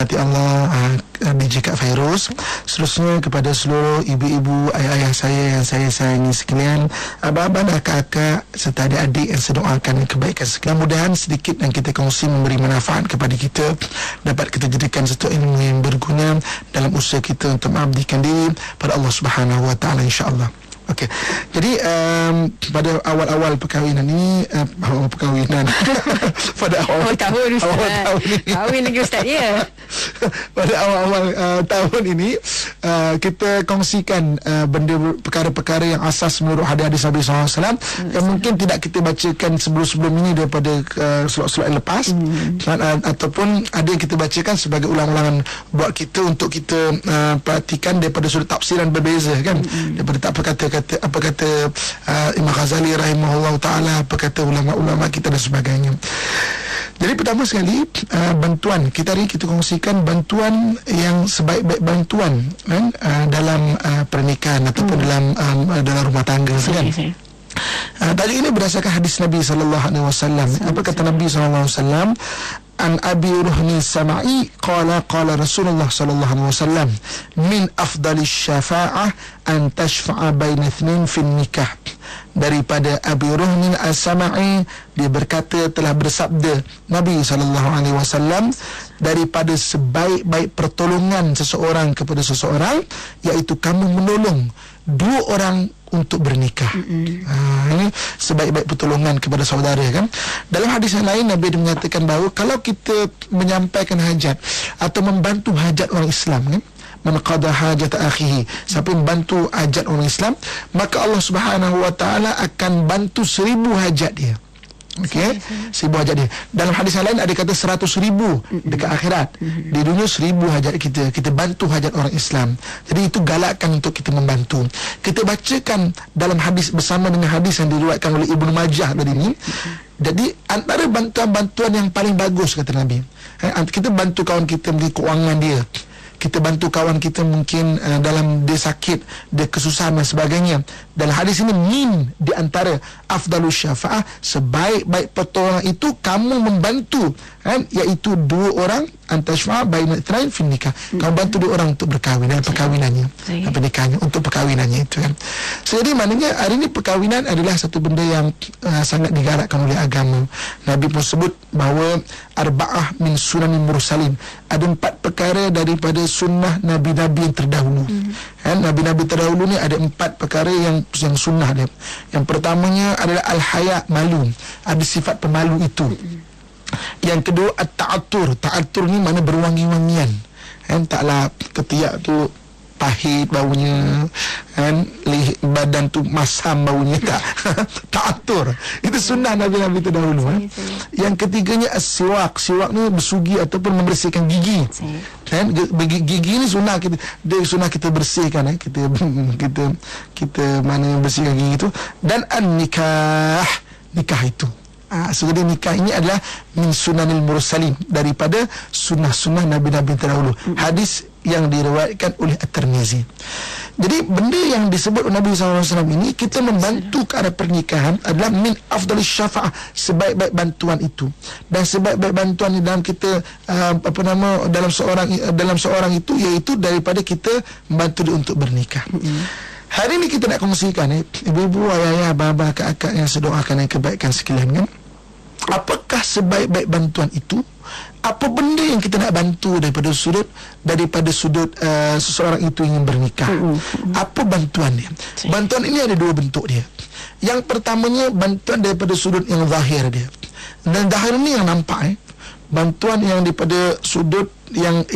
Hati Allah DJ Kak Fairuz, seterusnya kepada seluruh ibu-ibu, ayah-ayah saya yang saya sayangi sekalian, abang-abang dan kakak serta adik-adik yang saya doakan kebaikan sekalian. Mudah-mudahan sedikit yang kita kongsi memberi manfaat kepada kita, dapat kita jadikan satu ilmu yang berguna dalam usaha kita untuk mengabdikan diri pada Allah Subhanahu Wa Taala, insya-Allah. Okey. Jadi pada awal-awal perkahwinan ini awal perkahwinan pada awal tahun Ustaz. Kahwin lagi Ustaz ya. Pada awal-awal tahun ini kita kongsikan perkara-perkara yang asas menurut hadis Nabi SAW yang mungkin tidak kita bacakan sebelum-sebelum ini daripada slot-slot yang lepas, ataupun ada yang kita bacakan sebagai ulang-ulangan buat kita untuk kita perhatikan daripada sudut tafsiran berbeza kan, daripada apa kata Imam Ghazali rahimahullah ta'ala, apa kata ulama-ulama kita dan sebagainya. Jadi pertama sekali bantuan kita hari kita kongsikan bantuan yang sebaik-baik bantuan kan, dalam pernikahan ataupun dalam rumah tangga kan. Tadi ini berdasarkan hadis Nabi SAW. Apa kata Nabi SAW? An Abi Ruhni Sama'i qala Rasulullah sallallahu alaihi wasallam min afdalis syafa'ah an tashfa'a baina ithnain fi nikah. Daripada Abi Ruhni As-Sama'i, dia berkata, telah bersabda Nabi sallallahu alaihi wasallam, daripada sebaik-baik pertolongan seseorang kepada seseorang iaitu kamu menolong dua orang untuk bernikah. Ini sebaik-baik pertolongan kepada saudara kan. Dalam hadis yang lain Nabi menyatakan bahawa kalau kita menyampaikan hajat atau membantu hajat orang Islam kan, man qada hajat akhihi, siapa membantu hajat orang Islam, maka Allah Subhanahu Wa Taala akan bantu 1000 hajat dia. Okey, 1000 hajat dia. Dalam hadis yang lain ada kata 100,000 dekat akhirat. Di dunia 1000 hajat kita bantu hajat orang Islam. Jadi itu galakkan untuk kita membantu. Kita bacakan dalam hadis bersama dengan hadis yang diriwayatkan oleh Ibnu Majah tadi ni. Jadi antara bantuan-bantuan yang paling bagus kata Nabi, kita bantu kawan kita mungkin keuangan dia, kita bantu kawan kita mungkin dalam dia sakit, dia kesusahan dan sebagainya. Dalam hadis ini di antara afdalus syafa'ah, sebaik-baik pertolongan itu kamu membantu kan, iaitu dua orang antashfa'a baina itsnain fi nikah. Kamu bantu dua orang untuk berkahwin dalam perkahwinannya, pernikahannya, untuk perkahwinannya itu kan. So, jadi maknanya hari ini perkahwinan adalah satu benda yang sangat digalakkan oleh agama. Nabi pun sebut bahawa arba'ah min sunanin mursalin, ada 4 perkara daripada sunnah nabi-nabi yang terdahulu. Nabi-nabi terdahulu ni ada 4 perkara yang sunnah dia. Yang pertamanya adalah al-haya, malu, ada sifat pemalu itu. Yang kedua at-ta'atur, ta'atur ni mana berwangi-wangian kan, taklah ketiak tu pahit baunya kan, badan tu masam baunya, tak. Ta'atur itu sunnah Nabi-Nabi terdahulu kan. Yang ketiganya as-siwak, siwak ni bersugi ataupun membersihkan gigi kan. Gigi ni sunnah kita, dia sunnah kita bersihkan kita mana bersihkan gigi tu. Dan an-nikah, nikah itu jadi nikah ini adalah min sunanil mursalin, daripada sunnah-sunnah Nabi-Nabi terdahulu. Hadis yang diriwayatkan oleh At-Tirmizi. Jadi benda yang disebut Nabi SAW ini, kita membantu ke arah pernikahan adalah min afdalis syafa'ah, sebaik-baik bantuan itu. Dan sebaik-baik bantuan dalam kita dalam seorang itu iaitu daripada kita membantu dia untuk bernikah. Hari ini kita nak kongsikan ibu-ibu, ayah-ayah, abang-abang, kakak yang saya doakan yang kebaikan sekalian kan. Apakah sebaik-baik bantuan itu? Apa benda yang kita nak bantu daripada sudut seseorang itu ingin bernikah? Apa bantuan dia? Bantuan ini ada 2 bentuk dia. Yang pertamanya bantuan daripada sudut yang zahir dia. Dan zahir ni yang nampak bantuan yang daripada sudut yang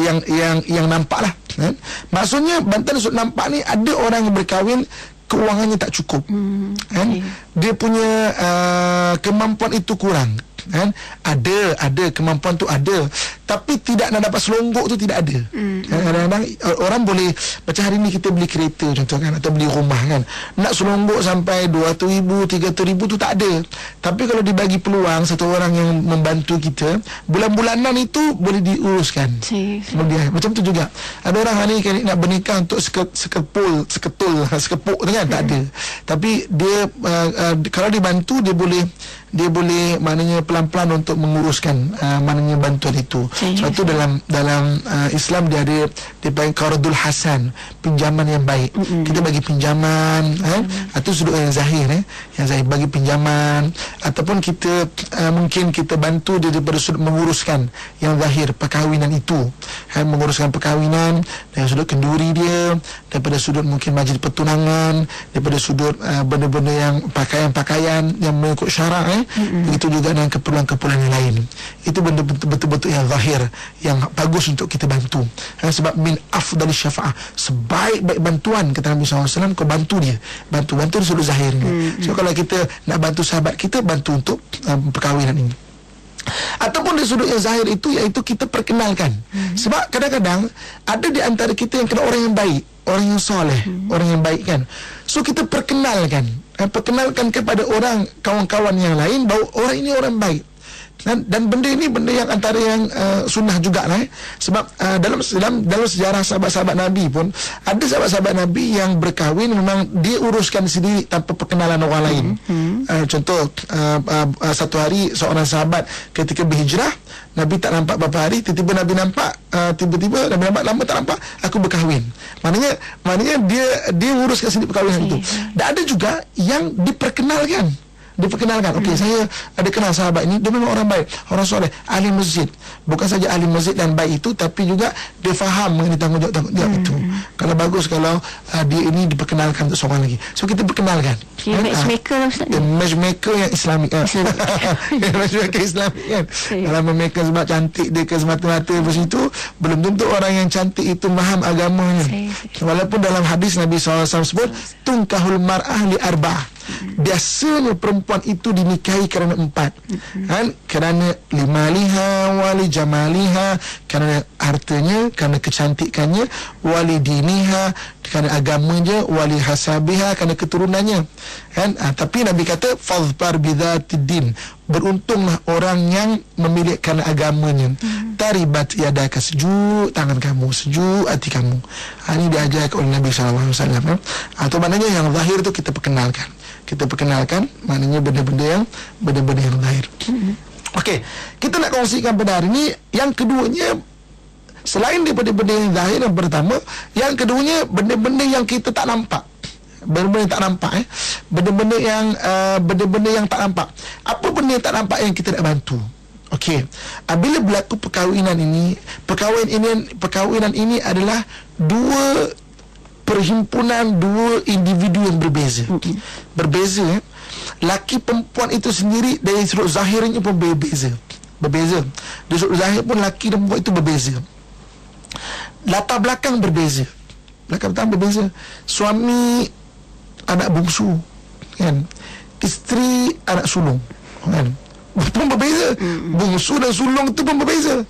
nampak lah kan? Maksudnya bantuan sudut nampak ni, ada orang yang berkahwin keuangannya tak cukup kan? Dia punya kemampuan itu kurang kan? Ada kemampuan tu ada, tapi tidak nak dapat selonggok tu tidak ada. Kadang-kadang orang boleh, macam hari ni kita beli kereta contoh kan, atau beli rumah kan, nak selonggok sampai 200,000, 300,000 tu tak ada. Tapi kalau dibagi peluang satu orang yang membantu kita, bulan-bulanan itu boleh diuruskan. Macam tu juga ada orang hari ni nak bernikah untuk sekepuk tu kan, tak ada. Tapi dia kalau dibantu, dia boleh maknanya pelan-pelan untuk menguruskan maknanya bantuan itu. Sebab tu dalam Islam dia ada dipanggil qardul hasan, pinjaman yang baik. Kita bagi pinjaman, itu sudut yang zahir, yang zahir bagi pinjaman, ataupun kita mungkin kita bantu dia daripada sudut menguruskan yang zahir perkahwinan itu, menguruskan perkahwinan dari sudut kenduri dia, daripada sudut mungkin majlis pertunangan, daripada sudut benda-benda yang pakaian-pakaian yang mengikut syarak, begitu juga dengan keperluan-keperluan yang lain. Itu benda betul-betul yang zahir, yang bagus untuk kita bantu. Sebab min afdali syafa'ah, sebaik-baik bantuan kata Nabi SAW, kau bantu dia, bantu dia sudut zahir ni. So kalau kita nak bantu sahabat kita, bantu untuk perkahwinan ini. Ataupun dari sudut yang zahir itu, iaitu kita perkenalkan. Sebab kadang-kadang ada di antara kita yang kena orang yang baik, orang yang soleh, orang yang baik kan. So kita perkenalkan kepada orang, kawan-kawan yang lain bahawa orang ini orang baik. Dan benda ini benda yang antara yang sunnah jugalah. Sebab dalam sejarah sahabat-sahabat Nabi pun ada sahabat-sahabat Nabi yang berkahwin memang dia uruskan sendiri tanpa perkenalan orang lain. Contoh satu hari seorang sahabat ketika berhijrah, Nabi tak nampak beberapa hari, tiba-tiba Nabi nampak, lama tak nampak, aku berkahwin. Maknanya dia uruskan sendiri perkahwinan itu. Dan ada juga yang diperkenalkan. Okey, saya ada kenal sahabat ini, dia memang orang baik, orang soleh, ahli masjid. Bukan saja ahli masjid dan baik itu, tapi juga dia faham mengenai tanggungjawab itu. Kalau bagus kalau dia ini diperkenalkan untuk seorang lagi. So kita perkenalkan. Matchmaker lah Ustaz. Matchmaker yang Islamik. Matchmaker Islamik kan. Kalau matchmaker sebab cantik dia ke semata-mata begitu, belum tentu orang yang cantik itu faham agamanya. Walaupun dalam hadis Nabi SAW sebut tunkahul mar'ah li arba'ah, biasanya perempuan itu dinikahi kerana 4, kan? Kerana limaliha, wali jamaliha, kerana hartanya, kerana kecantikannya, wali diniha, kerana agamanya, wali hasabiha, kerana keturunannya, kan? Tapi Nabi kata fadhfar bidzatiddin, beruntunglah orang yang memilih kerana agamanya. Taribat yadaka, sejuk tangan kamu, sejuk hati kamu. Ini diajarkan oleh Nabi SAW. Atau maknanya yang zahir itu kita perkenalkan. Maknanya benda-benda yang zahir. Okey, kita nak kongsikan pada hari ini. Yang keduanya, selain daripada benda yang zahir yang pertama, yang keduanya benda-benda yang kita tak nampak. Benda-benda yang tak nampak, benda-benda yang tak nampak. Apa benda yang tak nampak yang kita nak bantu? Okey, bila berlaku perkahwinan ini adalah dua perhimpunan, dua individu yang berbeza. Berbeza. Laki perempuan itu sendiri dari sudut zahirnya pun berbeza. Dari sudut zahir pun laki dan perempuan itu berbeza. Latar belakang berbeza. Suami anak bungsu, kan? Isteri anak sulung, kan? Pun berbeza. Bungsu dan sulung tu pun berbeza.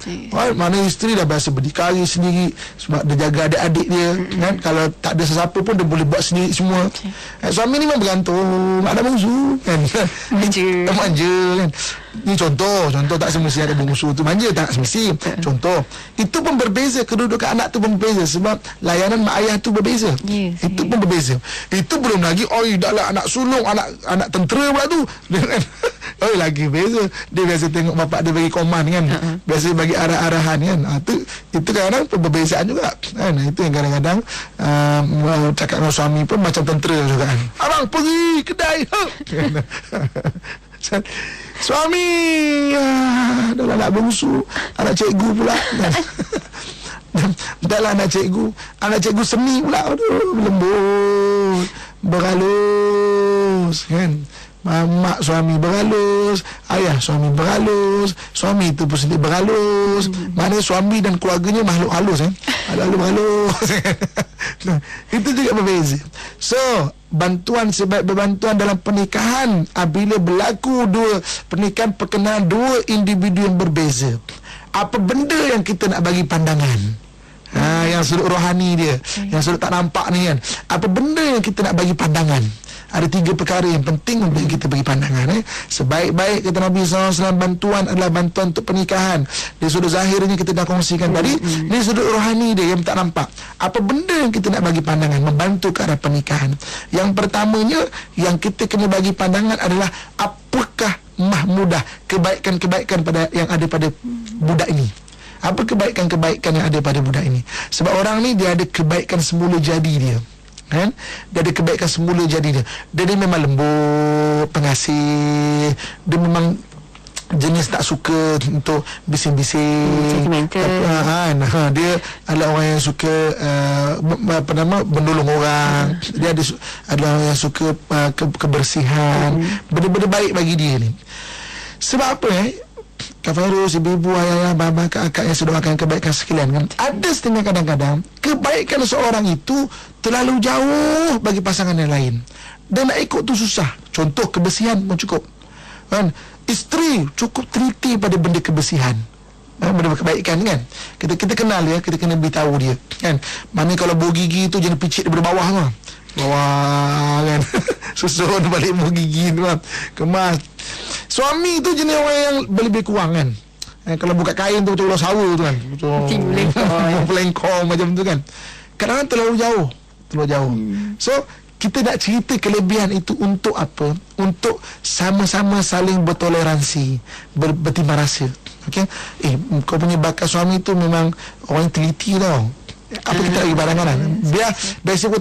Mana isteri dah biasa berdikari sendiri sebab dia jaga adik-adik dia, kan? Kalau tak ada sesiapa pun dia boleh buat sendiri semua. Suami ni memang bergantung anak bungsu, kan? Manja, kan? Ni contoh tak semesti ada bungsu tu manja, tak semesti. Contoh. Itu pun berbeza, kedudukan anak tu pun berbeza sebab layanan mak ayah tu berbeza. Itu pun berbeza. Itu belum lagi dahlah anak sulung, anak tentera pula tu. Lagi beza. Dia biasa tengok bapak dia bagi koman, kan? Biasa bagi arah-arahan, kan? Itu kadang-kadang perbezaan juga, kan? Itu yang kadang-kadang cakap dengan suami pun macam tentera juga, kan? Abang pergi kedai. Suami adalah anak bungsu, anak cikgu pula, kan? Dahlah anak cikgu seni pula. Aduh, lembut, berhalus, kan? Mak suami berhalus, ayah suami berhalus, suami itu pun sendiri berhalus. Mana suami dan keluarganya makhluk halus, halus. Itu juga berbeza. So, bantuan sebaik berbantuan dalam pernikahan apabila berlaku dua pernikahan perkenalan dua individu yang berbeza. Apa benda yang kita nak bagi pandangan? Yang sudut rohani dia, yang sudut tak nampak ni, kan? Apa benda yang kita nak bagi pandangan? Ada 3 perkara yang penting untuk kita bagi pandangan. Sebaik-baik kata Nabi SAW, bantuan adalah bantuan untuk pernikahan. Dari sudut zahirnya kita dah kongsikan tadi. Dari sudut rohani dia yang tak nampak. Apa benda yang kita nak bagi pandangan membantu ke arah pernikahan? Yang pertamanya yang kita kena bagi pandangan adalah apakah mahmudah kebaikan-kebaikan yang ada pada budak ini. Apa kebaikan-kebaikan yang ada pada budak ini? Sebab orang ni dia ada kebaikan semula jadi dia. Kan? Dia ada kebaikan semula jadi dia. Dia memang lembut, pengasih. Dia memang jenis tak suka untuk bising-bising, sentimental. dia adalah orang yang suka menolong orang. Dia adalah orang yang suka kebersihan. Benda-benda baik bagi dia ni. Sebab apa Kak Fairuz, ibu-ibu, ayah-ayah, abang-abang, kakak yang sudah doakan kebaikan sekalian kan, ada setengah kadang-kadang kebaikan seorang itu terlalu jauh bagi pasangan yang lain, dan nak ikut tu susah. Contoh, kebersihan pun cukup kan. Isteri cukup teliti pada benda kebersihan, benda kebaikan kan. Kita kenal dia, kita kena beritahu dia kan. Mana kalau bau gigi tu jangan picit daripada bawah tu, bawah kan. Susun balik bau gigi tu kan, kemas. Suami tu jenis orang yang lebih kurang kan. Kalau buka kain tu macam ular sawa tu kan, pelengkong macam tu kan. Kadang-kadang terlalu jauh. So kita nak cerita kelebihan itu untuk apa? Untuk sama-sama saling bertoleransi, bertimbang rasa. Okey? Kau punya bakat suami tu memang orang yang teliti tau. Apa kita lagi barangan dia biasa pun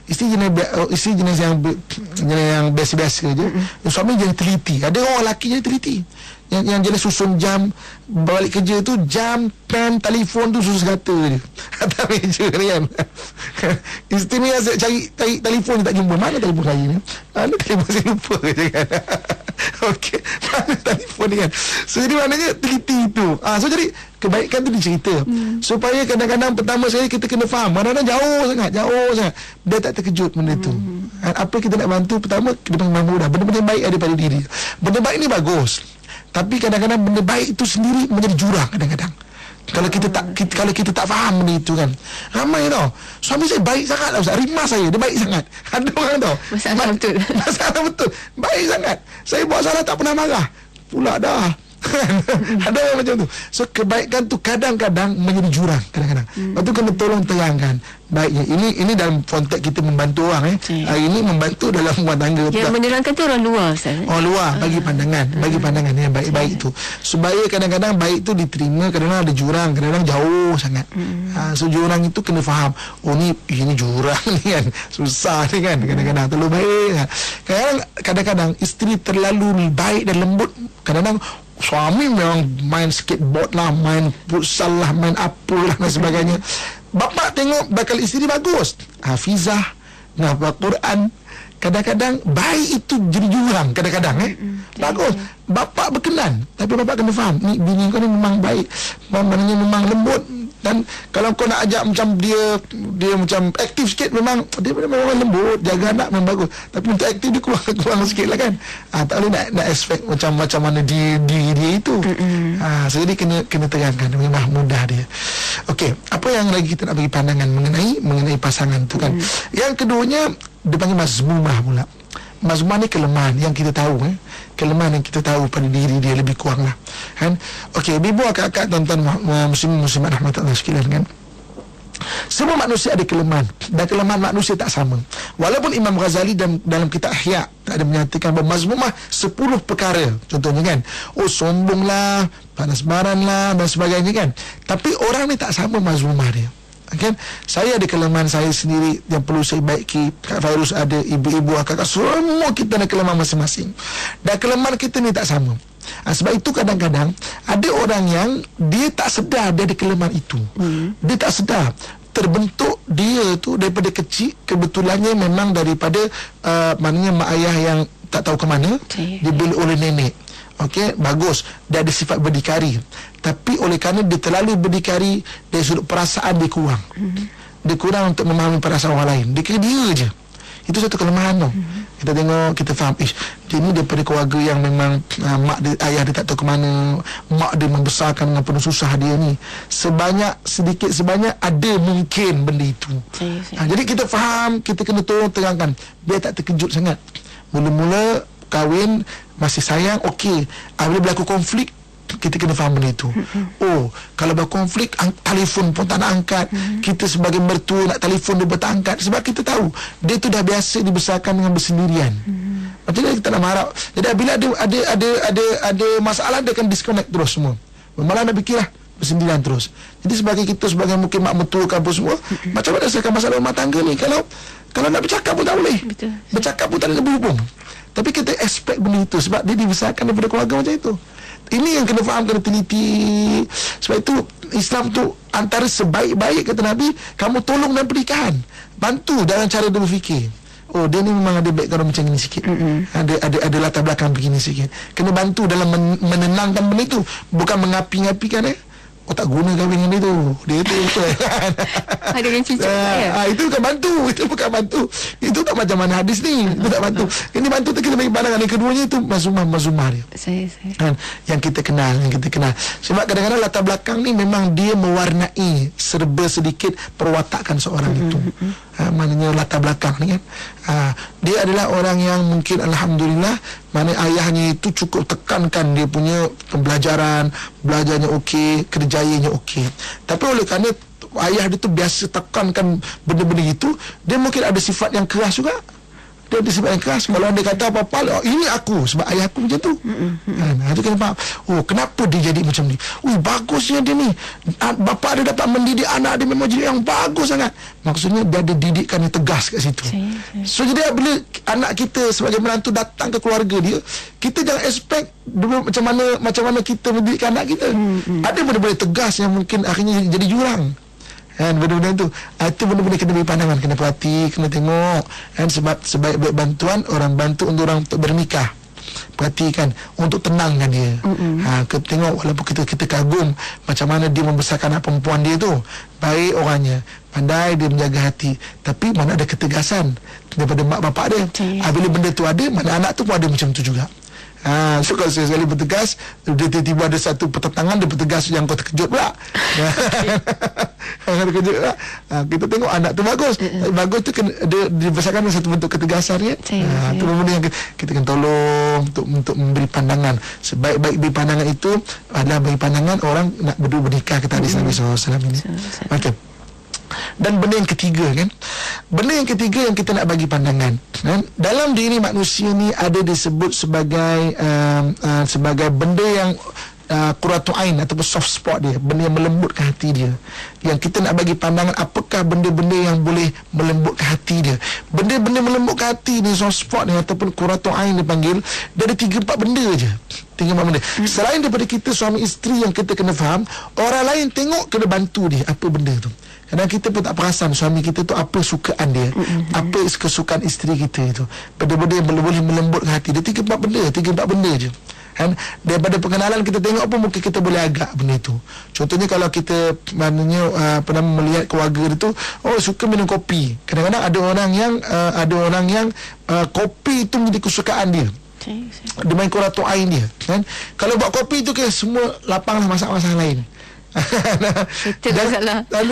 isteri jenis yang biasa-biasa je. Suami jenis teliti. Ada orang lelaki jenis teliti, yang jenis susun jam balik kerja tu, jam, pen, telefon tu susun sekata je atas meja ni kan. Isteri ni asyik cari telefon je tak jumpa. Mana telefon saya ni? Mana telefon saya lupa je kan. Okey, mana telefon ni kan. So jadi maknanya teliti tu. So jadi kebaikan tu dicerita supaya kadang-kadang pertama sekali kita kena faham, kadang-kadang jauh sangat dia tak terkejut benda tu. Apa kita nak bantu, pertama kita memang mudah. Benda-benda baik ada pada diri. Benda baik ni bagus, tapi kadang-kadang benda baik itu sendiri menjadi jurang kadang-kadang. Kalau kita tak faham benda itu kan. Ramai tau, suami saya baik sangat lah Ustaz, rimas saya, dia baik sangat. Ada orang tau, masalah betul, baik sangat. Saya buat salah tak pernah marah pula dah. Ada orang macam tu. So kebaikan tu kadang-kadang menjadi jurang kadang-kadang. Lepas tu kena tolong terangkan baiknya. Ini dalam konteks kita membantu orang Hari ini membantu dalam rumah tangga. Yang menerangkan tu orang luar Ustaz. Orang luar bagi pandangan yang baik-baik tu, supaya kadang-kadang baik tu diterima, kadang-kadang ada jurang, kadang-kadang jauh sangat. So jurang itu kena faham. Ini jurang ni kan, susah ni kan. Kadang-kadang terlalu baik kadang-kadang isteri terlalu baik dan lembut. Kadang-kadang suami memang main skateboard lah, main futsal lah, main apa lah dan sebagainya. Bapa tengok bakal isteri bagus, hafizah, ngapal Quran. Kadang-kadang baik itu jadi jurang kadang-kadang bagus. Bapa berkenan, tapi bapa kena faham ni bini kau ni memang baik, maknanya memang lembut. Dan kalau kau nak ajak macam dia macam aktif sikit, memang dia memang lembut, jaga anak memang bagus. Tapi untuk aktif dia kurang sikit lah kan. Tak boleh nak expect macam mana dia itu. So jadi kena terangkan, memang mudah dia. Okey, apa yang lagi kita nak bagi pandangan mengenai pasangan tu kan. Yang keduanya dia panggil mazmumah pula. Mazmumah ni kelemahan yang kita tahu kelemahan yang kita tahu pada diri dia lebih kurang lah kan. Okey, ibu akak-akak, tuan-tuan muslimat rahmatullah sekalian kan, semua manusia ada kelemahan, dan kelemahan manusia tak sama. Walaupun Imam Ghazali dalam kitab Ihya ada menyatakan bahawa mazmumah 10 perkara contohnya kan, sombong lah, panas baran lah dan sebagainya kan, tapi orang ni tak sama mazmumah dia kan. Saya ada kelemahan saya sendiri yang perlu saya baiki. Kak Fairuz ada, ibu-ibu, kakak, semua kita ada kelemahan masing-masing, dan kelemahan kita ni tak sama. Sebab itu kadang-kadang ada orang yang dia tak sedar dia ada kelemahan itu. Dia tak sedar, terbentuk dia tu daripada kecil, kebetulannya memang daripada maknanya mak ayah yang tak tahu ke mana, dibeli oleh nenek. Okey, bagus, dia ada sifat berdikari, tapi oleh kerana dia terlalu berdikari, dari sudut perasaan dia kurang. Dia kurang untuk memahami perasaan orang lain. Dia kira dia je. Itu satu kelemahan tu. Kita tengok, kita faham, dia ni daripada keluarga yang memang mak dia, ayah dia tak tahu ke mana, mak dia membesarkan dengan penuh susah dia ni. Sedikit sebanyak ada mungkin benda itu. Jadi kita faham, kita kena tolong terangkan biar tak terkejut sangat. Mula-mula kahwin masih sayang, okey. Bila berlaku konflik, kita kena faham benda itu. Kalau berkonflik, telefon pun tak nak angkat. Kita sebagai mertua nak telefon, dia tak angkat. Sebab kita tahu dia tu dah biasa dibesarkan dengan bersendirian. Macam mana kita nak marah. Jadi bila ada masalah, dia akan disconnect terus semua. Malah nak fikirlah bersendirian terus. Jadi sebagai kita, sebagai mungkin mak mentua ke apa semua, macam mana selesaikan masalah rumah tangga ni? Kalau nak bercakap pun tak boleh. Betul. Bercakap pun tak ada berhubung. Tapi kita expect benda itu sebab dia dibesarkan daripada keluarga macam itu. Ini yang kena faham, kena teliti. Sebab itu Islam tu antara sebaik-baik kata Nabi, kamu tolong dalam pernikahan, bantu dalam cara dia berfikir. Oh, dia ni memang ada background macam ni sikit. Ada latar belakang begini sikit. Kena bantu dalam menenangkan benda itu, bukan mengapi-ngapikan oh tak guna kahwin dengan dia tu. Dia tu betul kan. Ada yang cucuk Itu bukan bantu. Itu bukan bantu. Itu tak macam mana hadis ni. Itu tak bantu. Ini bantu tu kita bagi pandangan. Yang keduanya itu mazumah dia. Saya. Kan? Yang kita kenal. Sebab kadang-kadang latar belakang ni memang dia mewarnai serba sedikit perwatakan seorang itu. Maknanya latar belakang ni kan. Dia adalah orang yang mungkin alhamdulillah, mana ayahnya itu cukup tekankan dia punya pembelajaran, belajarnya okey, kerjayanya okey. Tapi oleh kerana ayah dia tu biasa tekankan benda-benda itu, dia mungkin ada sifat yang keras juga. Dia ada sifat yang keras. Kalau dia kata apa-apa, ini aku, sebab ayah aku macam tu. Itu kena faham. Oh, kenapa dia jadi macam ni? Bagusnya dia ni. Bapa dia dapat mendidik anak dia memang jadi yang bagus sangat. Maksudnya dia ada didikan yang tegas kat situ. So jadi bila anak kita sebagai menantu datang ke keluarga dia, kita jangan expect macam mana kita mendidik anak kita. Ada benda-benda tegas yang mungkin akhirnya jadi jurang. Benda-benda itu benda-benda kena beri pandangan, kena perhati, kena tengok. Sebab sebaik-baik bantuan, orang bantu untuk orang untuk bernikah, perhatikan untuk tenangkan dia. Kita tengok, walaupun kita kagum macam mana dia membesarkan anak perempuan dia tu, baik orangnya, pandai dia menjaga hati, tapi mana ada ketegasan daripada mak bapak dia. Bila benda tu ada, mana anak tu pun ada macam tu juga. So kalau sekali bertegas, dia tiba-tiba ada satu pertentangan, dia bertegas yang kau terkejut pula. Terkejut pula. Kita tengok anak tu bagus. Bagus tu kena, dia dibesarkan dengan satu bentuk ketegasan kan. Itu benda yang kita kena tolong untuk memberi pandangan. Sebaik-baik beri pandangan itu adalah beri pandangan orang nak berdua bernikah, kata hadis Nabi SAW ini. Macam dan benda yang ketiga kan, benda yang ketiga yang kita nak bagi pandangan kan? Dalam diri manusia ni ada disebut sebagai sebagai benda yang qurratu ain ataupun soft spot dia, benda yang melembutkan hati dia. Yang kita nak bagi pandangan, apakah benda-benda yang boleh melembutkan hati dia. Benda-benda melembutkan hati ni, soft spot ni ataupun qurratu ain dipanggil, dia ada 3-4 benda je. 3-4 benda. Selain daripada kita suami isteri yang kita kena faham, orang lain tengok kena bantu dia apa benda tu. Kadang kita pun tak perasan suami kita tu apa sukaan dia, apa kesukaan isteri kita itu. Benda-benda yang boleh melembutkan hati dia. 3-4 benda je. Kan? Daripada pengenalan kita tengok apa, mungkin kita boleh agak benda itu. Contohnya kalau kita pernah melihat keluarga dia tu, suka minum kopi. Kadang-kadang ada orang yang kopi itu menjadi kesukaan dia. Dia main qurratu ain dia kan? Kalau buat kopi tu semua lapanglah masak-masak lain.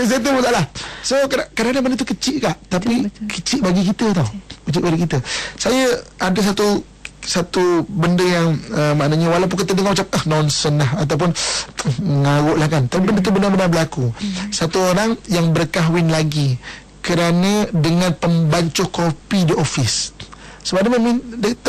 Settle masalah. So kadang-kadang benda tu kecil kak, tapi kecil bagi kita tau. Kecil bagi kita. Saya ada satu benda yang maknanya walaupun kita dengar macam nonsense lah ataupun ngarut lah kan, tapi benda tu benar-benar berlaku. Satu orang yang berkahwin lagi kerana dengan pembancuh kopi di office. Sebab dia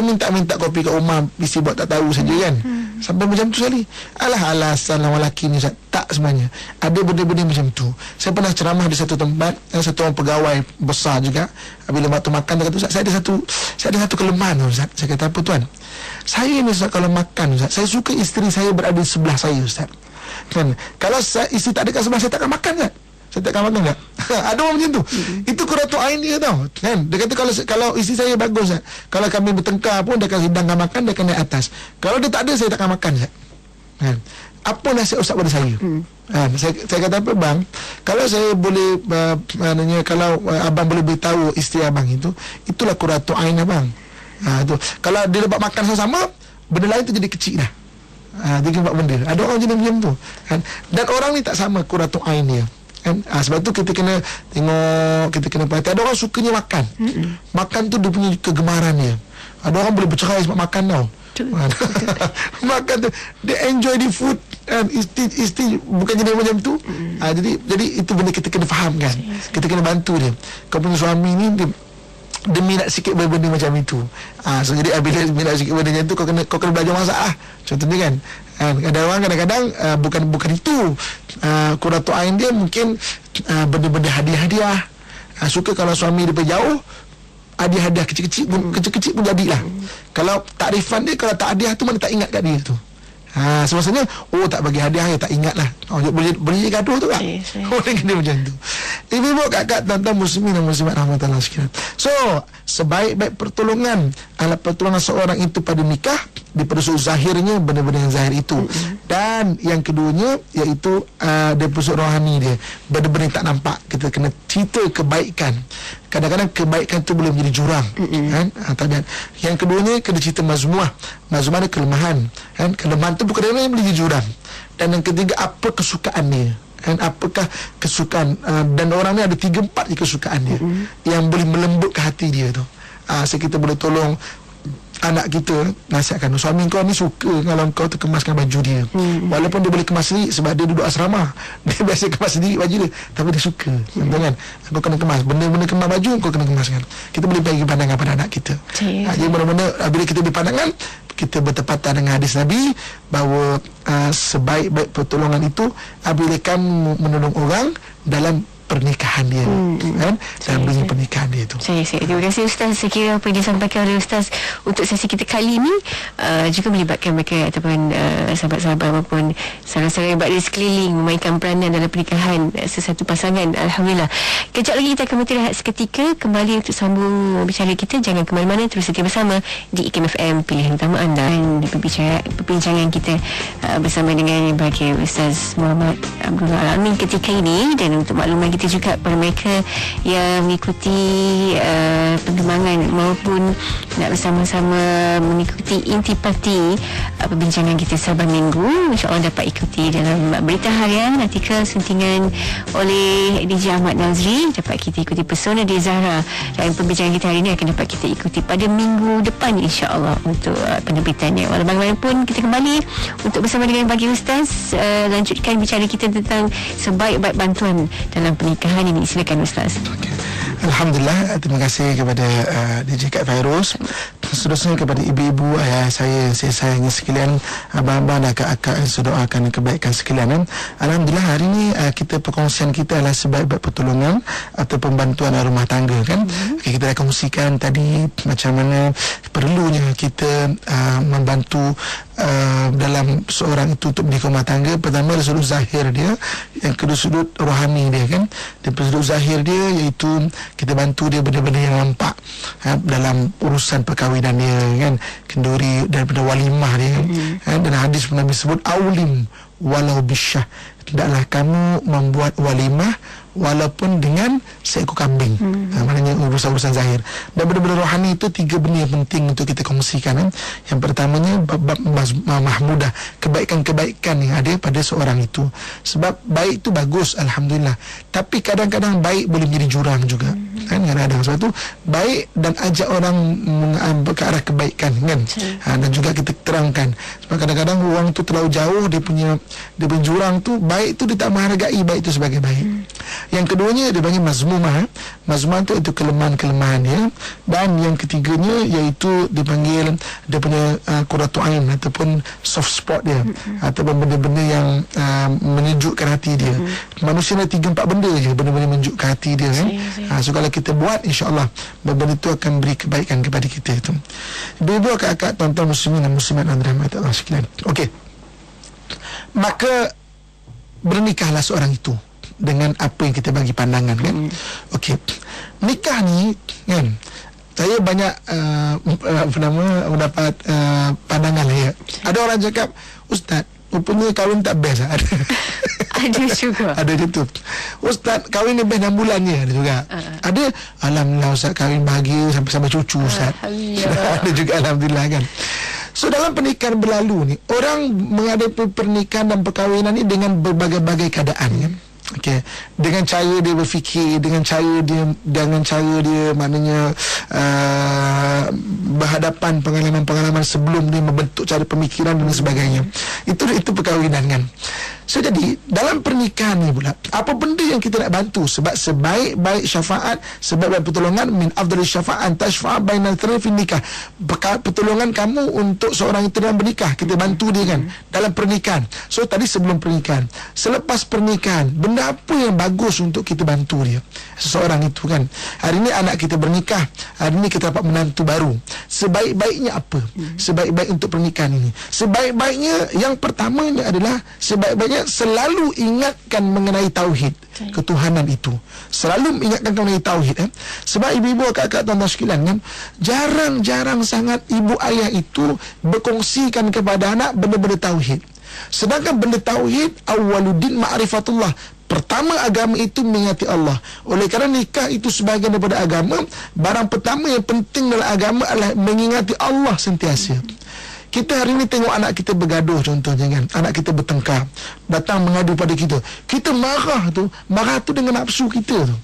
minta kopi kat rumah, isteri buat tak tahu saja kan. Sampai macam tu sekali. Alasan lelaki ni tak, sebenarnya ada benda-benda macam tu. Saya pernah ceramah di satu tempat, satu orang pegawai besar juga. Bila waktu makan dia kata, Ustaz, saya ada satu kelemahan Ustaz. Saya kata, apa tuan? Saya ni Ustaz, kalau makan Ustaz, saya suka isteri saya berada di sebelah saya Ustaz. Kan? Kalau isteri tak ada kat sebelah saya, tak akan makan Ustaz. Saya tak akan makan tak? Ada orang macam tu. Itu qurratu ain dia tau kan? Dia kata kalau isteri saya bagus tak? Kalau kami bertengkar pun, dia akan hidangkan makan, dia akan naik atas. Kalau dia tak ada, saya tak akan makan tak? Kan? Apa nasihat Ustaz pada saya? Saya kata apa bang? Kalau saya boleh kalau abang boleh beritahu isteri abang itu, itulah qurratu ain abang. Tu. Kalau dia dapat makan sama-sama, benda lain tu jadi kecil dah. Dia buat benda. Ada orang jenis macam tu kan? Dan orang ni tak sama qurratu ain dia kan? Sebab tu kita kena tengok, kita kena perhati. Ada orang sukanya makan. Makan tu dia punya kegemaran dia. Ada orang boleh bercerai sebab makan tau. Makan tu dia enjoy the food kan? Isteri bukan jenis macam tu. Jadi itu benda kita kena faham kan. Kita kena bantu dia. Kau punya suami ni dia minat sikit benda macam itu. So jadi bila minat sikit benda macam tu, kau kena belajar masak lah. Contohnya kan, Ada orang kadang-kadang bukan itu. Qurratu ain dia mungkin benda-benda hadiah-hadiah. Suka kalau suami dia pergi jauh, hadiah-hadiah kecil-kecil pun jadilah. Kalau takrifan dia, kalau tak hadiah tu mana tak ingat kat dia tu. Semestinya tak bagi hadiah ya tak ingat lah. Boleh gaduh tu tak? Orang kena macam tu. Ibu-ibu, kakak, tuan-tuan muslimin dan muslimat rahmatullah sekalian. So, sebaik-baik pertolongan seorang itu pada nikah daripada sudut zahirnya, benda-benda yang zahir itu. Dan yang keduanya iaitu daripada sudut rohani dia, benda-benda yang tak nampak. Kita kena cerita kebaikan. Kadang-kadang kebaikan tu boleh menjadi jurang, kan? Yang keduanya kena cerita mazmuah. Mazmuah ada kelemahan, kan? Kelemahan tu bukan yang boleh jadi jurang. Dan yang ketiga, apa kesukaan dia, kan? Apakah kesukaan dan orang ni ada 3-4 kesukaan dia yang boleh melembutkan hati dia tu. So kita boleh tolong anak kita, nasihatkan suami kau ni suka kalau kau tu kemaskan baju dia, walaupun dia boleh kemas sendiri sebab dia duduk asrama. Dia biasa kemas sendiri baju dia, tapi dia suka, kan? Kau kena kemas benda-benda kemas baju, kau kena kemaskan. Kita boleh bagi pandangan pada anak kita. Jadi mana-mana bila kita beri pandangan, kita bertepatan dengan hadis Nabi bahawa sebaik-baik pertolongan itu apabila kamu menolong orang dalam pernikahan dia, kan? Dalam dunia pernikahan dia tu. Terima kasih Ustaz. Saya kira apa yang disampaikan oleh Ustaz untuk sesi kita kali ini juga melibatkan mereka ataupun sahabat-sahabat maupun saudara-saudara yang berada di sekeliling memainkan peranan dalam pernikahan sesuatu pasangan. Alhamdulillah. Kejap lagi kita akan beristirahat seketika, kembali untuk sambung bicara kita. Jangan ke mana-mana, terus setia bersama di IKIM FM, pilihan utama anda. Dan perbincangan kita bersama dengan yang bahagia Ustaz Muhammad Abdullah Al-Amin ketika ini. Dan untuk makluman kita juga kepada mereka yang mengikuti perkembangan maupun nak bersama-sama mengikuti intipati perbincangan kita Sabah Minggu, insyaAllah dapat ikuti dalam berita harian artikel suntingan oleh DJ Ahmad Nazri. Dapat kita ikuti Pesona di Zahra, dan perbincangan kita hari ini akan dapat kita ikuti pada minggu depan insyaAllah untuk penerbitannya. Walau bagaimanapun, kita kembali untuk bersama dengan Pagi Ustaz, lanjutkan bicara kita tentang sebaik-baik bantuan dalam pernikahan ini. Silakan Ustaz. Alhamdulillah, terima kasih kepada DJ Kak Fairuz, seterusnya kepada ibu-ibu, ayah saya sayangnya sekalian, abang-abang dan akak-akak yang saya doakan kebaikan sekalian. Alhamdulillah, hari ini kita perkongsian kita adalah sebaik-baik pertolongan atau pembantuan rumah tangga, kan? Okay, kita dah kongsikan tadi macam mana perlunya kita membantu dalam seorang itu untuk menikah rumah tangga. Pertama dari sudut zahir dia, yang kedua sudut rohani dia, kan? Dari sudut zahir dia iaitu kita bantu dia benda-benda yang nampak dalam urusan perkahwinan dia, kan? Kenduri daripada walimah dia, kan? Dan hadis pun Nabi sebut aulim walau bisyah, hendaklah kamu membuat walimah walaupun dengan seekor kambing. Maknanya urusan-urusan zahir. Dan benda-benda rohani itu 3 benda yang penting untuk kita kongsikan, kan? Yang pertamanya bab mahmudah, kebaikan-kebaikan yang ada pada seorang itu. Sebab baik itu bagus, Alhamdulillah, tapi kadang-kadang baik boleh menjadi jurang juga, kan? Kadang-kadang sebab itu baik dan ajak orang ke arah kebaikan, kan? Dan juga kita terangkan, sebab kadang-kadang orang tu terlalu jauh, dia punya jurang tu, baik tu dia tak menghargai baik itu sebagai baik. Yang keduanya dia panggil mazmumah. Mazmumah itu kelemahan-kelemahan dia. Dan yang ketiganya iaitu dipanggil dia punya qurratu ain ataupun soft spot dia, ataupun benda-benda yang menyejukkan hati dia. Manusia ada 3-4 benda je, benda-benda menyejukkan hati dia, kan? So kalau kita buat, insya-Allah benda itu akan beri kebaikan kepada kita itu. Ibu-ibu, kakak, tuan-tuan muslimin dan muslimat yang dirahmati Allah sekalian. Okey. Maka bernikahlah seorang itu dengan apa yang kita bagi pandangan, kan? Okey. Nikah ni, kan, saya banyak mendapat pandangan lah, ya. Ada orang cakap, Ustaz, rupanya kahwin tak best. Ada juga. Ada je tu. Ustaz, kahwin ni best 6 bulan je. Ada juga. Ada, alhamdulillah Ustaz, kahwin bahagia sampai cucu, Ustaz. Ada juga, alhamdulillah, kan. So dalam pernikahan berlalu ni, orang menghadapi pernikahan dan perkahwinan ni dengan berbagai-bagai keadaan, kan? Okey, dengan cara dia berfikir, dengan cara dia maknanya berhadapan pengalaman-pengalaman sebelum dia membentuk cara pemikiran dan sebagainya. Itu perkahwinan, kan. So jadi dalam pernikahan ni pula, apa benda yang kita nak bantu? Sebab sebaik-baik syafaat, sebaik-baik pertolongan, min afdal syafa'an tashfa'a bainal thnain fi nikah. Pertolongan kamu untuk seorang itu dalam bernikah, kita bantu dia kan dalam pernikahan. So tadi sebelum pernikahan, selepas pernikahan, benda apa yang bagus untuk kita bantu dia, seseorang itu kan. Hari ni anak kita bernikah, hari ni kita dapat menantu baru. Sebaik-baiknya apa? Sebaik-baik untuk pernikahan ini, sebaik-baiknya yang pertamanya adalah sebaik-baiknya selalu ingatkan mengenai tauhid, ketuhanan itu. Selalu ingatkan mengenai tauhid. Sebab ibu-ibu, kakak, tuan-tuan sekalian kan, jarang-jarang sangat ibu ayah itu berkongsikan kepada anak benda-benda tauhid. Sedangkan benda tauhid, awwaluddin ma'rifatullah. Pertama agama itu mengingati Allah. Oleh kerana nikah itu sebahagian daripada agama, barang pertama yang penting dalam agama adalah mengingati Allah sentiasa. Kita hari ni tengok anak kita bergaduh contohnya kan, anak kita bertengkar, datang mengadu pada kita. Kita marah tu dengan nafsu kita tu.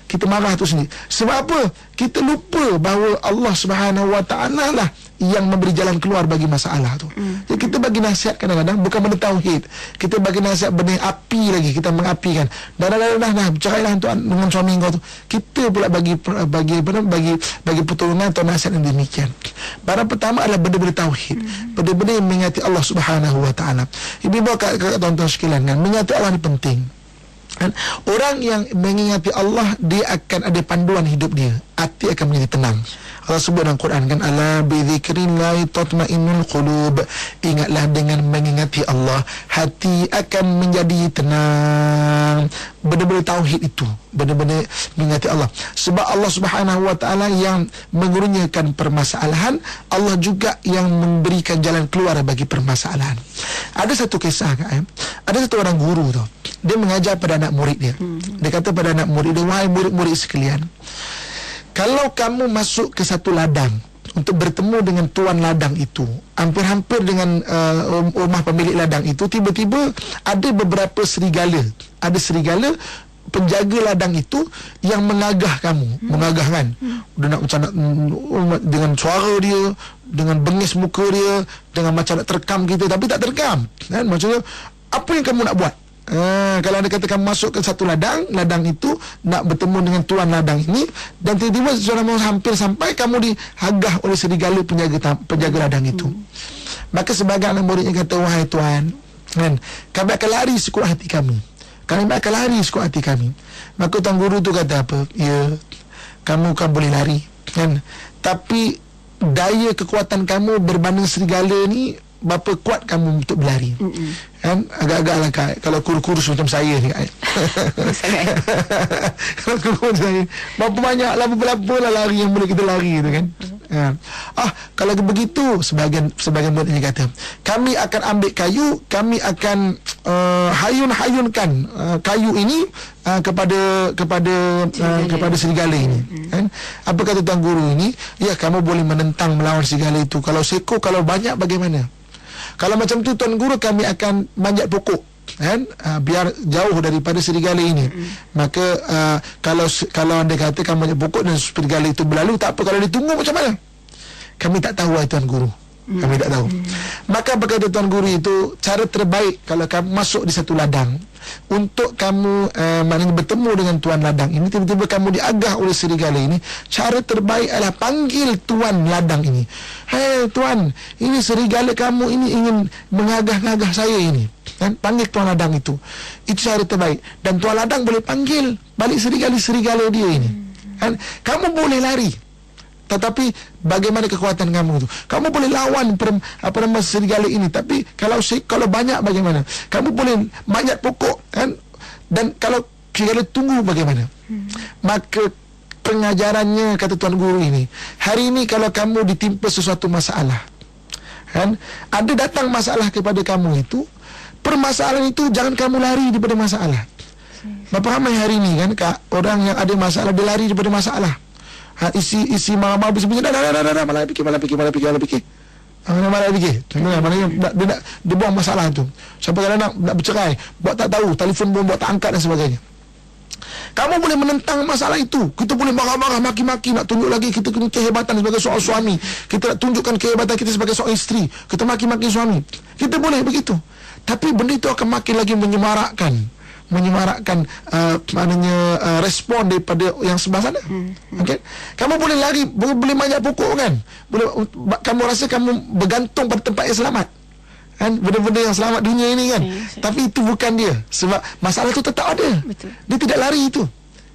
Kita marah tu sendiri. Sebab apa? Kita lupa bahawa Allah Subhanahu Wa Taala lah yang memberi jalan keluar bagi masalah tu. Jadi kita bagi nasihat kadang-kadang bukan benda tauhid. Kita bagi nasihat benda api lagi, kita mengapikan. Dah bercerailah dengan suami kau tu. Kita pula bagi pertolongan atau nasihat yang demikian. Barang pertama adalah benda-benda tauhid. Benda-benda yang mengingati Allah Subhanahu Wa Taala. Ibu-ibu, kakak, tuan-tuan sekalian kan, mengingati Allah ni penting. Orang yang mengingati Allah, dia akan ada panduan hidup dia, hati akan menjadi tenang. Allah sebut dalam Quran kan, ala bi dzikrillah tatmainnul qulub. Ingatlah dengan mengingati Allah, hati akan menjadi tenang. Benda-benda tauhid itu, benda-benda mengingati Allah. Sebab Allah Subhanahu Wa Taala yang mengurniakan permasalahan, Allah juga yang memberikan jalan keluar bagi permasalahan. Ada satu kisah kan, ada satu orang guru tu, dia mengajar pada anak murid dia. Dia kata pada anak murid dia, wahai murid-murid sekalian, kalau kamu masuk ke satu ladang untuk bertemu dengan tuan ladang itu, hampir-hampir dengan rumah pemilik ladang itu, tiba-tiba ada beberapa serigala. Ada serigala penjaga ladang itu yang mengagah kamu, mengagah kan. Dia nak macam nak, dengan suara dia, dengan bengis muka dia, dengan macam nak terkam kita, tapi tak terkam kan. Maksudnya, apa yang kamu nak buat? Kalau anda kata kamu masuk ke satu ladang itu nak bertemu dengan tuan ladang ini, dan tiba-tiba seorang hampir sampai, kamu dihagah oleh serigala penjaga ladang itu. Maka sebagai anak muridnya kata, wahai tuan kan, kami akan lari sekuat hati kami. Kami akan lari sekuat hati kami. Maka tuan guru tu kata apa? Ya, kamu kan boleh lari kan, tapi daya kekuatan kamu berbanding serigala ni, berapa kuat kamu untuk berlari. Kan agak-agak lah kalau kurus macam saya ni kan. Kalau kurus saya, berapa banyak lah, berapa lah lari yang boleh kita lari tu kan. Kalau begitu, sebagian muridnya kata, kami akan ambil kayu, kami akan hayun-hayunkan kayu ini kepada serigala ini. Kan? Apa kata tuan guru ini? Ya, kamu boleh menentang melawan serigala itu. Kalau seekor, kalau banyak bagaimana? Kalau macam tu tuan guru, kami akan manjat pokok kan, biar jauh daripada serigala ini. Maka kalau anda kata kamu manjat pokok dan serigala itu berlalu, tak apa. Kalau dia tunggu macam mana? Kami tak tahu, tuan guru. Kami tak tahu. Maka berkata tuan guru itu, cara terbaik kalau kamu masuk di satu ladang, untuk kamu maknanya bertemu dengan tuan ladang ini, tiba-tiba kamu diagah oleh serigala ini, cara terbaik adalah panggil tuan ladang ini. Hei tuan, ini serigala kamu ini ingin mengagah-agah saya ini. Dan panggil tuan ladang itu. Itu cara terbaik. Dan tuan ladang boleh panggil balik serigala dia ini. Dan kamu boleh lari, tetapi bagaimana kekuatan kamu itu? Kamu boleh lawan serigala ini, tapi kalau banyak bagaimana? Kamu boleh manjat pokok kan? Dan kalau serigala tunggu bagaimana? Maka pengajarannya, kata tuan guru ini, hari ini kalau kamu ditimpa sesuatu masalah kan, ada datang masalah kepada kamu itu, permasalahan itu jangan kamu lari daripada masalah. Berapa ramai hari ini kan orang yang ada masalah, dia lari daripada masalah. Isi marah-marah bising-bising, dah, malah fikir. Malah fikir. Dia buang masalah tu. Sampai kadang nak bercerai, buat tak tahu, telefon pun buat tak angkat dan sebagainya. Kamu boleh menentang masalah itu. Kita boleh marah-marah, maki-maki, nak tunjuk lagi kita punya kehebatan sebagai seorang suami. Kita nak tunjukkan kehebatan kita sebagai seorang isteri. Kita maki-maki suami. Kita boleh begitu. Tapi benda itu akan makin lagi menyemarakkan respon daripada yang sebelah sana. Okey, kamu boleh lari, boleh manjat pokok kan, kamu rasa kamu bergantung pada tempat yang selamat kan, benda-benda yang selamat dunia ini kan. Tapi itu bukan dia, sebab masalah itu tetap ada. Betul. Dia tidak lari itu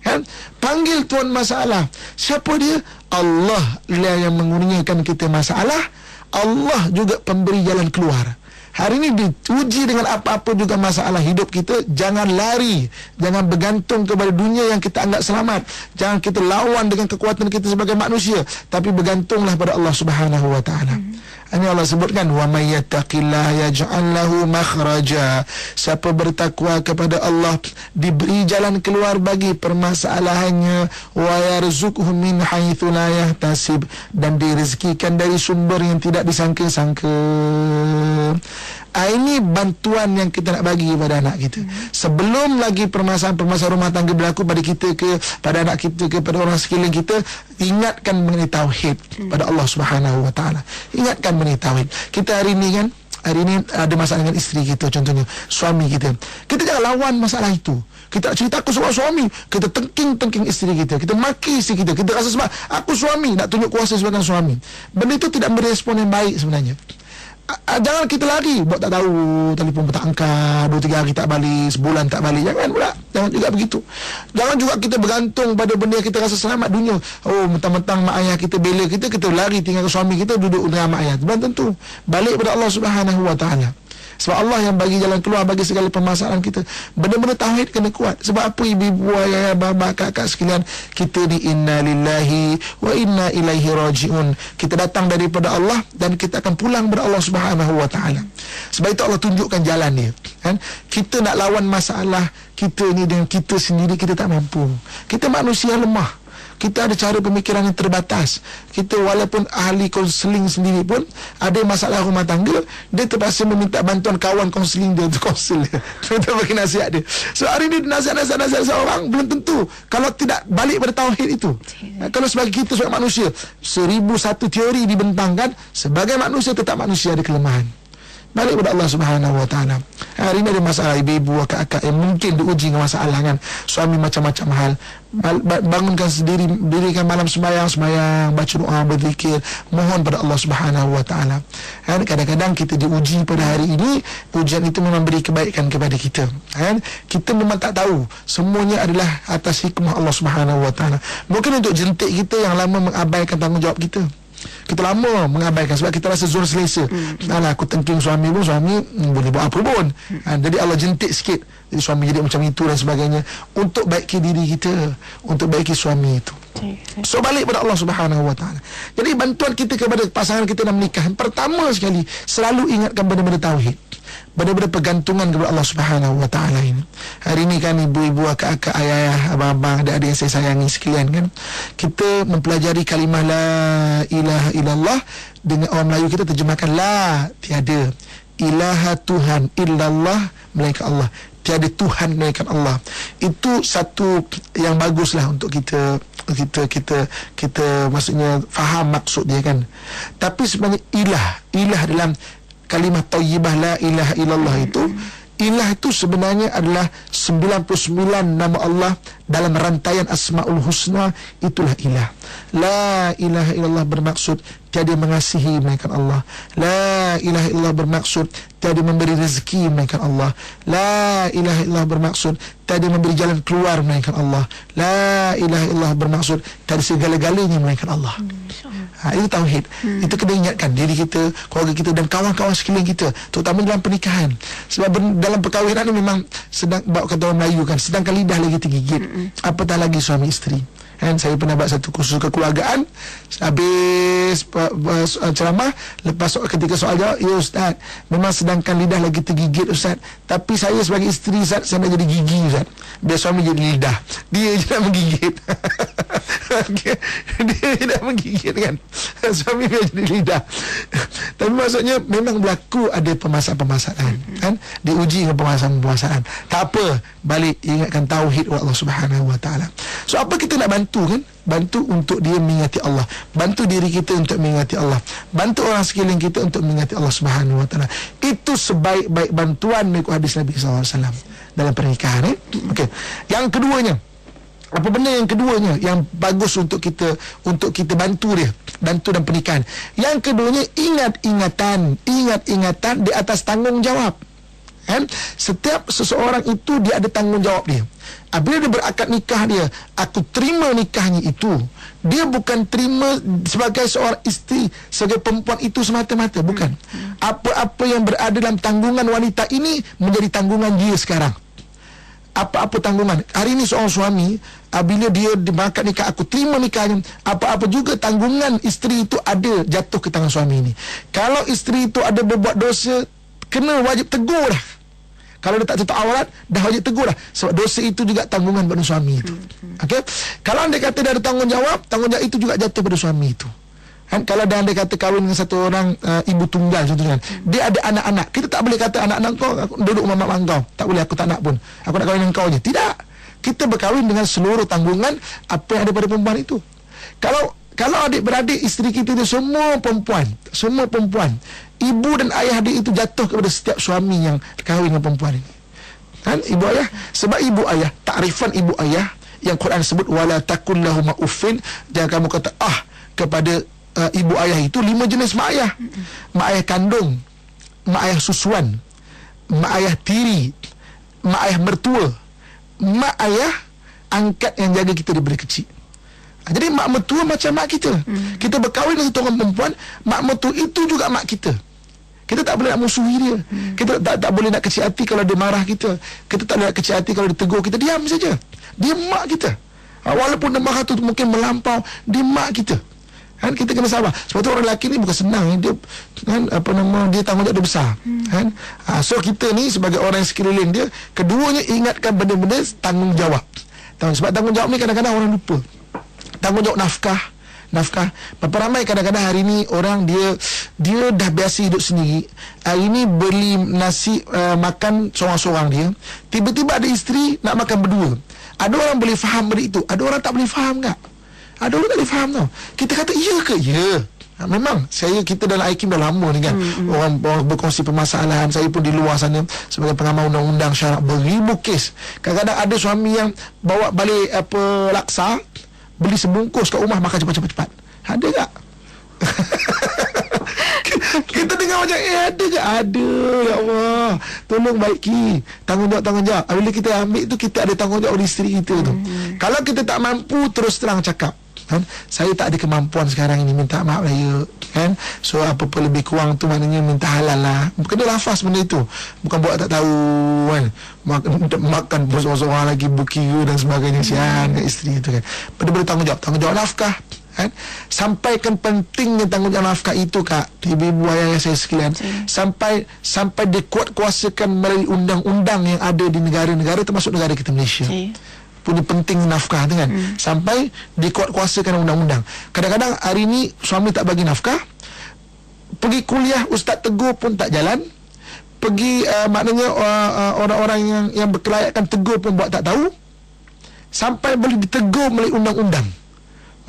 kan. Panggil tuan masalah. Siapa dia? Allah lah yang mengurniakan kita masalah. Allah juga pemberi jalan keluar. Hari ini diuji dengan apa-apa juga masalah hidup kita. Jangan lari, jangan bergantung kepada dunia yang kita anggap selamat. Jangan kita lawan dengan kekuatan kita sebagai manusia, tapi bergantunglah pada Allah Subhanahu wa taala. Ini Allah sebutkan, wa may yattaqillaha yaj'al lahu makhraja. Siapa bertakwa kepada Allah, diberi jalan keluar bagi permasalahannya, wa yarzuqhu min haitsu la yahtasib, dan direzekikan dari sumber yang tidak disangka-sangka. Ini bantuan yang kita nak bagi kepada anak kita. Sebelum lagi permasalahan rumah tangga berlaku pada kita ke, pada anak kita ke, pada orang sekeliling kita, ingatkan mengenai tauhid pada Allah Subhanahu wa taala. Ingatkan mengenai tauhid. Kita hari ini ada masalah dengan isteri kita, contohnya suami kita. Kita jangan lawan masalah itu. Kita nak cerita aku soal suami, kita tengking isteri kita, kita maki isteri kita, kita rasa sebab aku suami, nak tunjuk kuasa sebagai suami. Benda itu tidak merespon yang baik sebenarnya. Jangan kita lari, buat tak tahu, telefon pun tak angkat, 2-3 hari tak balik, sebulan tak balik. Jangan pula, jangan juga begitu. Jangan juga kita bergantung pada benda yang kita rasa selamat dunia. Oh, mentang-mentang mak ayah kita bela kita lari tinggal suami kita duduk dengan mak ayah. Belum tentu. Balik pada Allah Subhanahu wa taala. Sebab Allah yang bagi jalan keluar bagi segala permasalahan kita. Benda-benda tauhid kena kuat. Sebab apa ibu-ibu, ayah, bapa, kakak sekalian, kita di inna lillahi wa inna ilaihi raji'un. Kita datang daripada Allah dan kita akan pulang kepada Allah Subhanahu wa taala. Sebab itu Allah tunjukkan jalan dia, kan? Kita nak lawan masalah kita ni dengan kita sendiri, kita tak mampu. Kita manusia lemah. Kita ada cara pemikiran yang terbatas. Kita walaupun ahli konseling sendiri pun ada masalah rumah tangga, dia terpaksa meminta bantuan kawan konseling dia untuk konsel dia. Minta bagi nasihat dia. So hari ini nasihat seorang belum tentu kalau tidak balik pada tauhid itu. Kalau sebagai kita sebagai manusia, 1001 teori dibentangkan, sebagai manusia tetap manusia ada kelemahan. Balik kepada Allah Subhanahu wa taala. Hari ini ada masalah ibu-ibu, kakak yang mungkin diuji dengan masalah kan. Suami macam-macam hal. Bangunkan sendiri, dirikan malam sembahyang, baca doa, berzikir, mohon pada Allah Subhanahu wa taala. Kadang-kadang kita diuji pada hari ini, ujian itu memang beri kebaikan kepada kita. Kita memang tak tahu, semuanya adalah atas hikmah Allah Subhanahu wa taala. Mungkin untuk jentik kita yang lama mengabaikan tanggungjawab kita. Kita lama mengabaikan sebab kita rasa zon selesa. Alah, aku tengking suami pun, suami boleh buat apa pun. Jadi Allah jentik sikit, jadi suami jadi macam itu dan sebagainya, untuk baiki diri kita, untuk baiki suami itu. So balik pada Allah Subhanahu wa taala. Jadi bantuan kita kepada pasangan kita dalam menikah, pertama sekali selalu ingatkan benda-benda tauhid, benda-benda pergantungan kepada Allah Subhanahu wa taala ini. Hari ini kan ibu-ibu, akak-akak, ayah, abang-abang, adik-adik yang saya sayangi sekalian kan, kita mempelajari kalimah la ilaha illallah. Dengan orang Melayu kita terjemahkan la, tiada ilaha Tuhan illallah, melainkan Allah. Tiada Tuhan melainkan Allah. Itu satu yang baguslah untuk kita maksudnya faham maksud dia kan. Tapi sebenarnya ilah dalam kalimah thayyibah la ilaha illallah itu, ilah itu sebenarnya adalah 99 nama Allah dalam rantaian Asmaul Husna. Itulah ilah. La ilaha illallah bermaksud tiada mengasihi melainkan Allah. La ilaha illallah bermaksud tiada memberi rezeki melainkan Allah. La ilaha illallah bermaksud tiada memberi jalan keluar melainkan Allah. La ilaha illallah bermaksud tiada segala-galanya melainkan Allah. Itu tauhid. Itu kena ingatkan diri kita, keluarga kita dan kawan-kawan sekeliling kita, terutama dalam pernikahan. Sebab dalam perkahwinan ni memang sedang, bawa kata orang Melayu kan, sedangkan lidah lagi tergigit, apatah lagi suami isteri. Saya pernah buat satu kursus kekeluargaan. Habis ceramah, lepas ketika soal jawab, ya Ustaz, memang sedangkan lidah lagi tergigit Ustaz, tapi saya sebagai isteri Ustaz, saya nak jadi gigi Ustaz, biar suami jadi lidah, dia je nak menggigit. Okay. Dia tidak menggigit kan. Suami dia jadi lidah. Tapi maksudnya memang berlaku ada permasalahan-permasalahan kan, diuji dengan permasalahan-permasalahan. Tak apa, balik ingatkan tauhid Allah Subhanahu Wa Taala. So apa kita nak bantu kan? Bantu untuk dia mengingati Allah, bantu diri kita untuk mengingati Allah, bantu orang sekeliling kita untuk mengingati Allah Subhanahu Wa Taala. Itu sebaik-baik bantuan mengikut hadis Nabi SAW dalam pernikahan. Okey. Yang keduanya, apa benda yang keduanya yang bagus untuk kita bantu dia, bantu dalam pernikahan? Yang keduanya, ingat-ingatan di atas tanggungjawab. Kan? Setiap seseorang itu dia ada tanggungjawab dia. Bila dia berakad nikah dia, aku terima nikahnya itu. Dia bukan terima sebagai seorang isteri, sebagai perempuan itu semata-mata, bukan. Apa-apa yang berada dalam tanggungan wanita ini menjadi tanggungan dia sekarang. Apa-apa tanggungan. Hari ini seorang suami, bila dia berakad nikah, aku terima nikahnya, apa-apa juga tanggungan isteri itu ada jatuh ke tangan suami ini. Kalau isteri itu ada berbuat dosa, kena wajib tegur dah. Kalau dia tak tutup aurat, dah wajib tegur dah. Sebab dosa itu juga tanggungan pada suami itu. Okey? Kalau anda kata dia ada tanggungjawab itu juga jatuh pada suami itu. Kan? Kalau anda kata kahwin dengan satu orang ibu tunggal contohnya, dia ada anak-anak. Kita tak boleh kata anak-anak kau duduk rumah mak kau. Tak boleh, aku tak nak pun. Aku nak kahwin dengan kau je. Tidak. Kita berkahwin dengan seluruh tanggungan apa yang ada pada perempuan itu. Kalau adik-beradik isteri kita itu semua perempuan, ibu dan ayah dia itu jatuh kepada setiap suami yang kahwin dengan perempuan ini. Kan ibu ayah, sebab ibu ayah, takrifan ibu ayah yang Quran sebut wala takul lahum uffin, jangan kamu kata kepada ibu ayah itu 5 jenis mak ayah. Mak ayah kandung, mak ayah susuan, mak ayah tiri, mak ayah mertua, mak ayah angkat yang jaga kita daripada kecil. Jadi mak mertua macam mak kita. Kita berkahwin dengan satu orang perempuan, mak mertua itu juga mak kita. Kita tak boleh nak musuhi dia. Kita tak boleh nak kecil hati kalau dia marah kita. Kita tak boleh nak kecil hati kalau dia tegur kita. Diam saja. Dia mak kita. Walaupun dia marah tu mungkin melampau, dia mak kita. Kan kita kena sabar. Sebab tu orang lelaki ni bukan senang. Dia kan dia tanggungjawab dia besar. Kan? So kita ni sebagai orang yang sekeliling dia, keduanya ingatkan benda-benda tanggungjawab. Sebab tanggungjawab ni kadang-kadang orang lupa. Tanggungjawab nafkah. Berapa ramai kadang-kadang hari ni orang dia dah biasa hidup sendiri. Hari ni beli nasi makan seorang-seorang dia. Tiba-tiba ada isteri nak makan berdua. Ada orang boleh faham benda itu. Ada orang tak boleh faham tak? Ada orang tak boleh faham tau. Kita kata iya ke? Ya. Memang kita dalam IKIM dah lama ni kan. Orang berkongsi permasalahan. Saya pun di luar sana sebagai pengamal undang-undang syarak beribu kes. Kadang-kadang ada suami yang bawa balik laksa, beli sebungkus kat rumah, makan cepat-cepat. Ada tak? Kita dengar macam ada ke? Ada. Ya Allah, tolong baiki tanggungjawab. Bila kita ambil tu, kita ada tanggungjawab di isteri kita tu. Kalau kita tak mampu, terus terang cakap, kan? Saya tak ada kemampuan sekarang ini, minta maaf lah ya. Kan? So apa-apa lebih kurang tu maknanya minta halal lah. Kena lafaz benda itu. Bukan buat tak tahu kan. Makan seorang lagi bukira dan sebagainya. Sian kat isteri itu kan. Benda-benda tanggungjawab nafkah kan? Sampaikan pentingnya tanggungjawab nafkah itu Kak, ibu-ibu ayah saya sekalian. Sampai dikuat kuasakan melalui undang-undang yang ada di negara-negara termasuk negara kita Malaysia. Punya penting nafkah tu kan. Sampai dikuat-kuasakan undang-undang. Kadang-kadang hari ni suami tak bagi nafkah, pergi kuliah ustaz tegur pun tak jalan, pergi maknanya orang-orang yang berkelayakan tegur pun buat tak tahu, sampai boleh ditegur melalui undang-undang.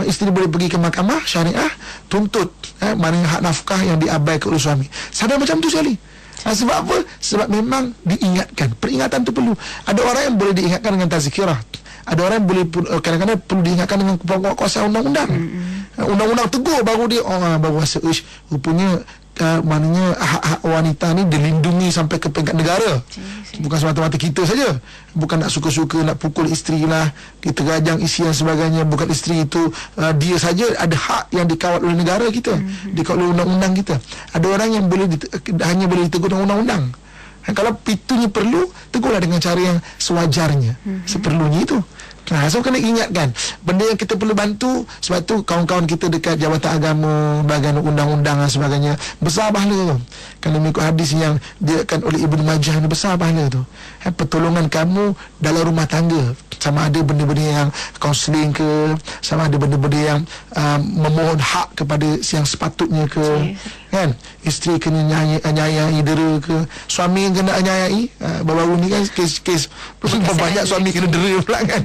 Isteri boleh pergi ke mahkamah syariah, tuntut maknanya hak nafkah yang diabaikan oleh suami. Sadar macam tu sekali. Sebab apa? Sebab memang diingatkan. Peringatan tu perlu. Ada orang yang boleh diingatkan dengan tazkirah. Ada orang yang boleh kadang-kadang perlu diingatkan dengan kuasa undang-undang. Undang-undang tegur baru dia baru rasa rupanya maknanya hak-hak wanita ni dilindungi sampai ke peringkat negara. Bukan semata-mata kita saja. Bukan nak suka-suka nak pukul isteri lah, kita gajang isi dan sebagainya. Bukan isteri itu dia saja ada hak yang dikawal oleh negara kita, dikawal oleh undang-undang kita. Ada orang yang hanya boleh ditegur dengan undang-undang. Kalau itunya perlu, tegurlah dengan cara yang sewajarnya, seperlunya itu. So kena ingatkan benda yang kita perlu bantu. Sebab tu kawan-kawan kita dekat Jabatan Agama, bahagian undang-undang dan sebagainya, besar pahala tu. Kalau mengikut hadis yang diakan oleh Ibnu Majah ni, besar pahala tu. Pertolongan kamu dalam rumah tangga, sama ada benda-benda yang kaunseling ke, sama ada benda-benda yang memohon hak kepada yang sepatutnya ke, kan? Isteri kena nyayai dera ke, suami kena nyayai. Baru-baru ni kan kes banyak suami kena dera pula kan.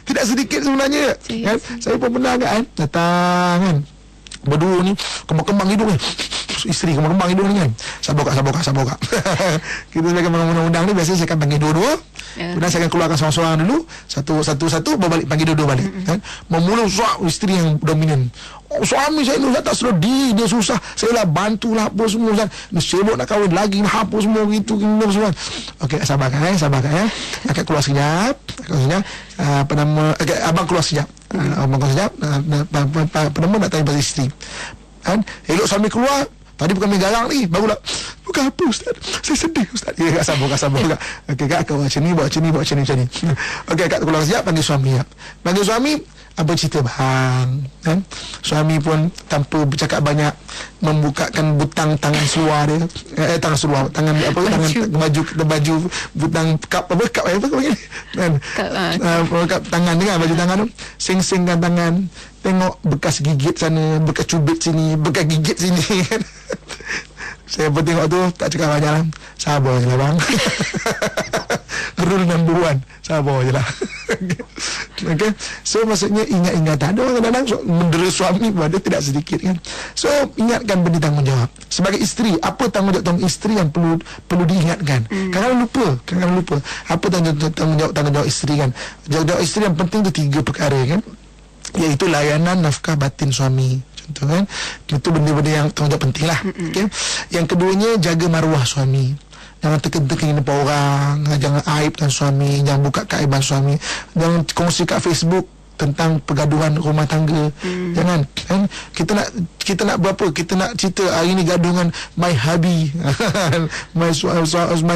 Tidak sedikit sebenarnya kan? Saya pun pernah kan datang kan, berdua ni kembang-kembang hidung ni, isteri kembang-kembang hidung ni kan, sabar kak. Kita sebagai undang-undang ni biasanya saya akan panggil dua-dua. Kemudian saya akan keluarkan seorang-seorang dulu, satu-satu, baru balik panggil dua-dua balik kan. Memula isteri yang dominan. Suami saya ni tak sedih, dia susah, saya lah bantulah apa semua kan. Dia sibuk nak kahwin lagi, nak apa semua gitu semua. Okey, sabar kan. Akan keluar sekejap. Abang keluar sekejap. Apa nama nak tanya pasal isteri. Kan? Elok suami keluar, tadi bukan main garang ni, barulah bukan apa Ustaz, saya sedih Ustaz. Ya, kak sabar kak. Okey kak, kau buat macam ni. Okey kak, keluar sekejap, panggil suami. Apa cerita bang kan? Suami pun tanpa bercakap banyak membukakan butang tangan seluar dia, tangan baju butang kap panggil kan, kap tangan dia kan, baju tangan tu, sing-singkan tangan, tengok bekas gigit sana, bekas cubit sini, bekas gigit sini kan. Saya pun tengok tu, tak cakap banyak lah. Sabar je lah bang. Rule number 1, sabar je lah. Okay. So maksudnya ingat-ingatan. Ada orang kadang-kadang mendera suami pun ada tidak sedikit kan. So ingatkan benda tanggungjawab. Sebagai isteri, apa tanggungjawab isteri yang perlu diingatkan. Kadang-kadang lupa. Apa tanggungjawab isteri kan. Tanggungjawab isteri yang penting tu 3 perkara kan. Iaitu layanan nafkah batin suami. Contoh kan, itu benda-benda yang tanggungjawab penting lah. Okay. Yang keduanya, jaga maruah suami. Jangan teka-teki depan orang, jangan aibkan suami, jangan buka keaiban suami, jangan kongsi kat Facebook tentang pergaduhan rumah tangga. Jangan kan, kita nak berapa, kita nak cerita hari ni gaduhan my hubby my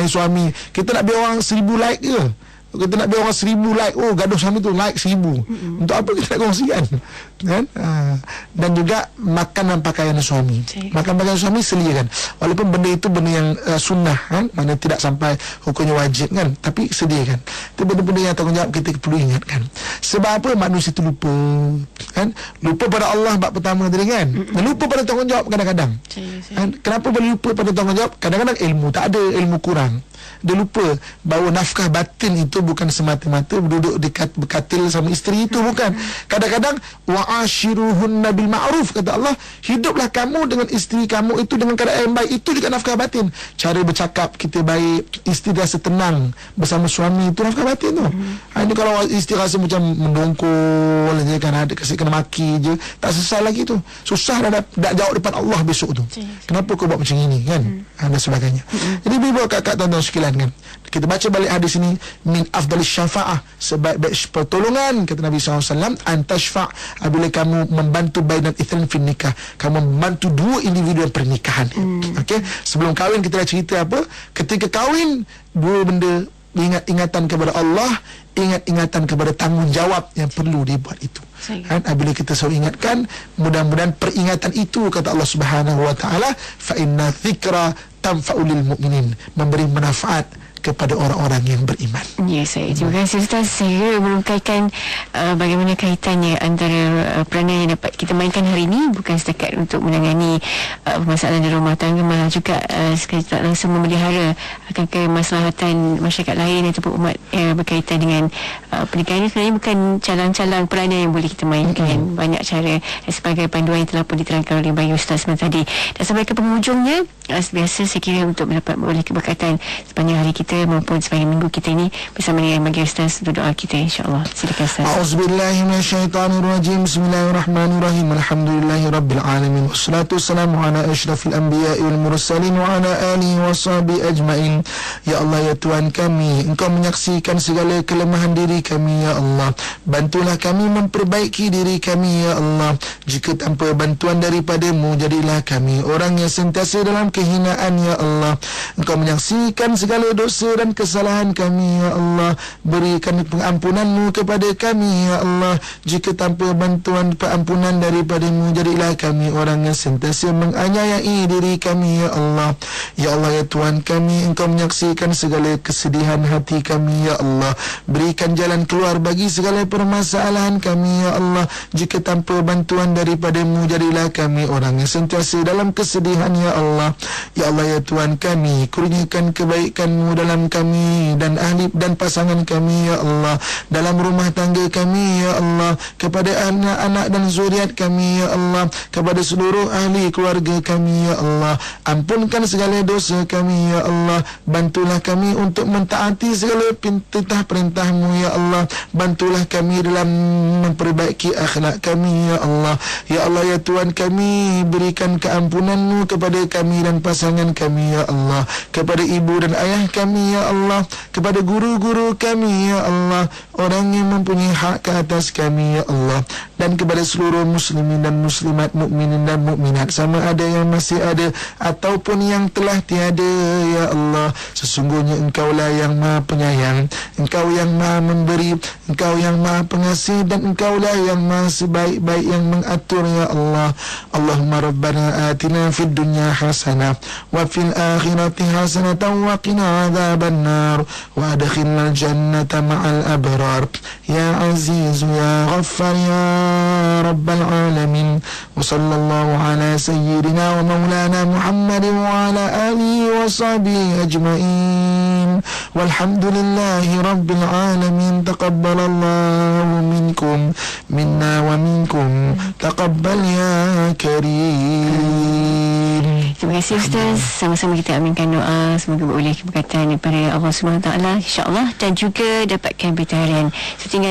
suami, kita nak biar orang 1000 like ke? Kita nak biar orang 1000 like, oh gaduh suami tu like 1000. Untuk apa kita nak kongsikan kan? Dan juga makan dan pakaian suami. Makan pakaian suami sediakan. Walaupun benda itu benda yang sunnah kan, mana tidak sampai hukumnya wajib kan, tapi sediakan. Itu benda-benda yang tanggungjawab kita perlu ingatkan. Sebab apa? Manusia itu lupa kan? Lupa pada Allah bab pertama tadi kan. Lupa pada tanggungjawab kadang-kadang kan? Kenapa boleh lupa pada tanggungjawab? Kadang-kadang ilmu tak ada, ilmu kurang. Dia lupa bahawa nafkah batin itu bukan semata-mata duduk berkatil sama isteri itu, bukan. Kadang-kadang wa'ashiruhunna bil ma'ruf, kata Allah, hiduplah kamu dengan isteri kamu itu dengan keadaan yang baik. Itu juga nafkah batin. Cara bercakap kita baik, isteri rasa tenang bersama suami, itu nafkah batin tu. Ini kalau isteri rasa macam mendongkol je kan, ada kasi kena maki je, tak selesai lagi tu. Susah dah jawab depan Allah besok tu. Kenapa kau buat macam ini kan? Dan sebagainya. Jadi bila kakak tuan-tuan sekalian kan, kita baca balik hadis ini, min afdalis syafa'ah, sebaik-baik pertolongan kata Nabi SAW, antashfa' apabila kamu membantu bainan ithran fin nikah, kamu membantu dua individu yang pernikahan. Okey, sebelum kahwin kita dah cerita apa, ketika kahwin dua benda, ingat-ingatan kepada Allah, ingat-ingatan kepada tanggungjawab yang perlu dibuat itu kan. Apabila kita selalu ingatkan, mudah-mudahan peringatan itu kata Allah Subhanahu wa taala, fa inna dzikra tanfa'ul mu'minin, memberi manfaat kepada orang-orang yang beriman. Ya, saya terima kasih Ustaz. Saya melukaikan bagaimana kaitannya antara peranan yang dapat kita mainkan hari ini, bukan setakat untuk menangani permasalahan di rumah tangga, malah juga sekali tak langsung memelihara akan kemaslahatan masyarakat lain ataupun umat yang berkaitan dengan pernikahan ini. Sebenarnya bukan calang-calang peranan yang boleh kita mainkan. Banyak cara sebagai panduan yang telah pun diterangkan oleh Bayu Ustaz tadi. Dan sampai ke penghujungnya, biasa saya kira untuk mendapat oleh keberkatan sepanjang hari kita maupun sepanjang minggu kita ini bersama dengan Bayu Ustaz untuk doa kita, insya-Allah. Silakan Ustaz. A'udzubillahi minasyaitonirrajim. Bismillahirrahmanirrahim. Alhamdulillahirabbil alamin. Wassalatu wassalamu ala asyrafil anbiya'i wal mursalin wa ala alihi washabihi ajmain. Ya Allah, ya Tuhan kami, Engkau menyaksikan segala kelemahan diri kami, ya Allah. Bantulah kami memperbaiki diri kami, ya Allah. Jika tanpa bantuan daripada-Mu, jadilah kami orang yang sentiasa dalam kehinaan, ya Allah. Engkau menyaksikan segala dosa dosa dan kesalahan kami ya Allah. Berikan pengampunan-Mu kepada kami ya Allah. Jika tanpa bantuan pengampunan daripada-Mu, jadilah kami orang yang sentiasa menganiayai diri kami ya Allah. Ya Allah ya Tuhan kami, Engkau menyaksikan segala kesedihan hati kami ya Allah. Berikan jalan keluar bagi segala permasalahan kami ya Allah. Jika tanpa bantuan daripada-Mu, jadilah kami orang yang sentiasa dalam kesedihan ya Allah. Ya Allah ya Tuhan kami, kurniakan kebaikan-Mu dalam kami dan ahli dan pasangan kami ya Allah, dalam rumah tangga kami ya Allah, kepada anak-anak dan zuriat kami ya Allah, kepada seluruh ahli keluarga kami ya Allah. Ampunkan segala dosa kami ya Allah. Bantulah kami untuk mentaati segala perintah-perintah-Mu ya Allah. Bantulah kami dalam memperbaiki akhlak kami ya Allah. Ya Allah ya Tuhan kami, berikan keampunan-Mu kepada kami dan pasangan kami ya Allah, kepada ibu dan ayah kami ya Allah, kepada guru-guru kami ya Allah, orang yang mempunyai hak ke atas kami ya Allah, dan kepada seluruh muslimin dan muslimat, mukminin dan mukminat, sama ada yang masih ada ataupun yang telah tiada ya Allah. Sesungguhnya Engkaulah yang Maha Penyayang, Engkau yang Maha Memberi, Engkau yang Maha Pengasih, dan Engkaulah yang Maha sebaik-baik yang mengatur ya Allah. Allahumma rabbana atina fid dunya hasanah wa fil akhirati hasanah wa qina adzaban nar wa adkhilnal jannata ma'al abrar ya aziz ya ghaffar ya rabbal alamin. Wa sallallahu ala sayyidina wa maulana Muhammadin wa ala alihi wa sahbihi ajma'in. Walhamdulillahi rabbil alamin. Taqabbalallahu minkum minna wa minkum taqabbal ya karim. Terima kasih Ustaz. Sama-sama kita aminkan doa, semoga beroleh keberkatan daripada Allah SWT, insya-Allah, dan juga dapatkan pertarian. Setinggal